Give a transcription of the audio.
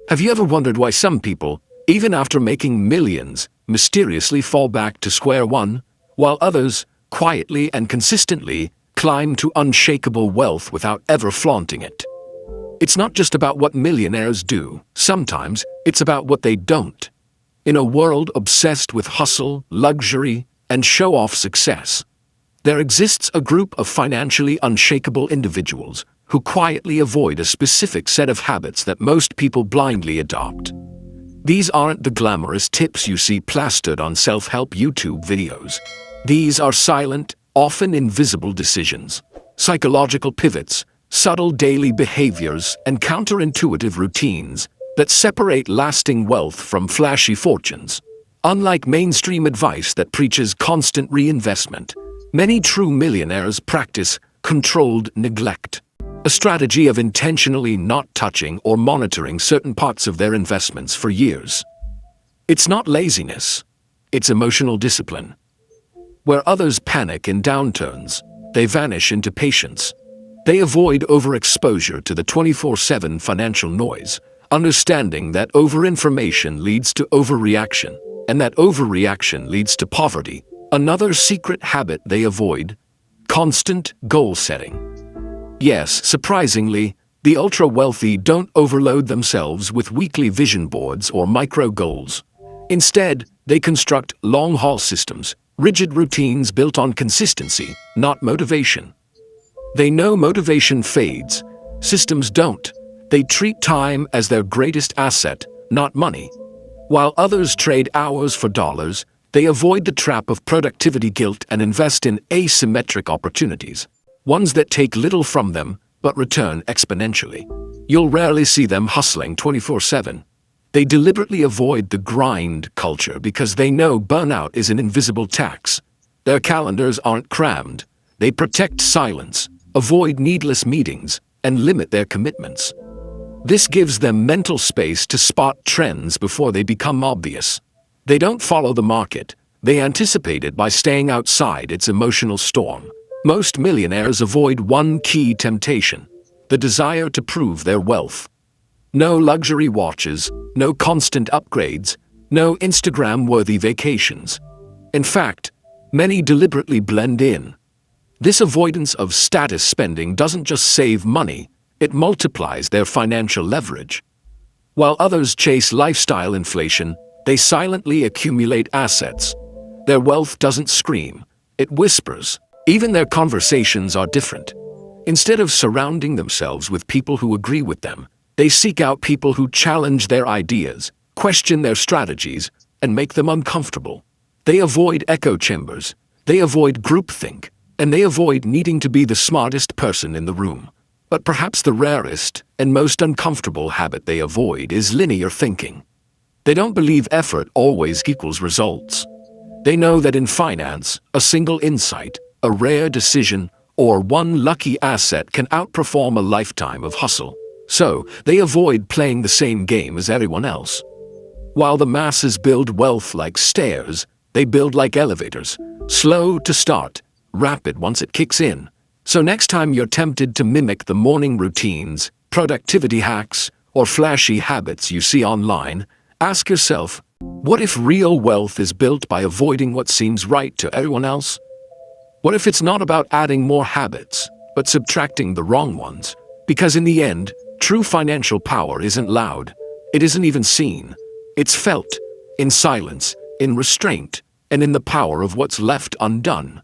Have you ever wondered why some people, even after making millions, mysteriously fall back to square one, while others, quietly and consistently, climb to unshakable wealth without ever flaunting it? It's not just about what millionaires do. Sometimes it's about what they don't. In a world obsessed with hustle, luxury, and show-off success, there exists a group of financially unshakable individuals who quietly avoid a specific set of habits that most people blindly adopt. These aren't the glamorous tips you see plastered on self-help YouTube videos. These are silent, often invisible decisions, psychological pivots, subtle daily behaviors, and counterintuitive routines that separate lasting wealth from flashy fortunes. Unlike mainstream advice that preaches constant reinvestment, many true millionaires practice controlled neglect, a strategy of intentionally not touching or monitoring certain parts of their investments for years. It's not laziness, it's emotional discipline. Where others panic in downturns, they vanish into patience. They avoid overexposure to the 24/7 financial noise, understanding that overinformation leads to overreaction, and that overreaction leads to poverty. Another secret habit they avoid: constant goal setting. Yes, surprisingly, the ultra-wealthy don't overload themselves with weekly vision boards or micro-goals. Instead, they construct long-haul systems, rigid routines built on consistency, not motivation. They know motivation fades. Systems don't. They treat time as their greatest asset, not money. While others trade hours for dollars, they avoid the trap of productivity guilt and invest in asymmetric opportunities, ones that take little from them but return exponentially. You'll rarely see them hustling 24/7. They deliberately avoid the grind culture because they know burnout is an invisible tax. Their calendars aren't crammed. They protect silence, avoid needless meetings, and limit their commitments. This gives them mental space to spot trends before they become obvious. They don't follow the market. They anticipate it by staying outside its emotional storm. Most millionaires avoid one key temptation: the desire to prove their wealth. No luxury watches, no constant upgrades, no Instagram-worthy vacations. In fact, many deliberately blend in. This avoidance of status spending doesn't just save money, it multiplies their financial leverage. While others chase lifestyle inflation, they silently accumulate assets. Their wealth doesn't scream, it whispers. Even their conversations are different. Instead of surrounding themselves with people who agree with them, they seek out people who challenge their ideas, question their strategies, and make them uncomfortable. They avoid echo chambers, they avoid groupthink, and they avoid needing to be the smartest person in the room. But perhaps the rarest and most uncomfortable habit they avoid is linear thinking. They don't believe effort always equals results. They know that in finance, a single insight, a rare decision, or one lucky asset can outperform a lifetime of hustle. So, they avoid playing the same game as everyone else. While the masses build wealth like stairs, they build like elevators, slow to start, rapid once it kicks in. So next time you're tempted to mimic the morning routines, productivity hacks, or flashy habits you see online, ask yourself, what if real wealth is built by avoiding what seems right to everyone else? What if it's not about adding more habits, but subtracting the wrong ones? Because in the end, true financial power isn't loud. It isn't even seen. It's felt, in silence, in restraint, and in the power of what's left undone.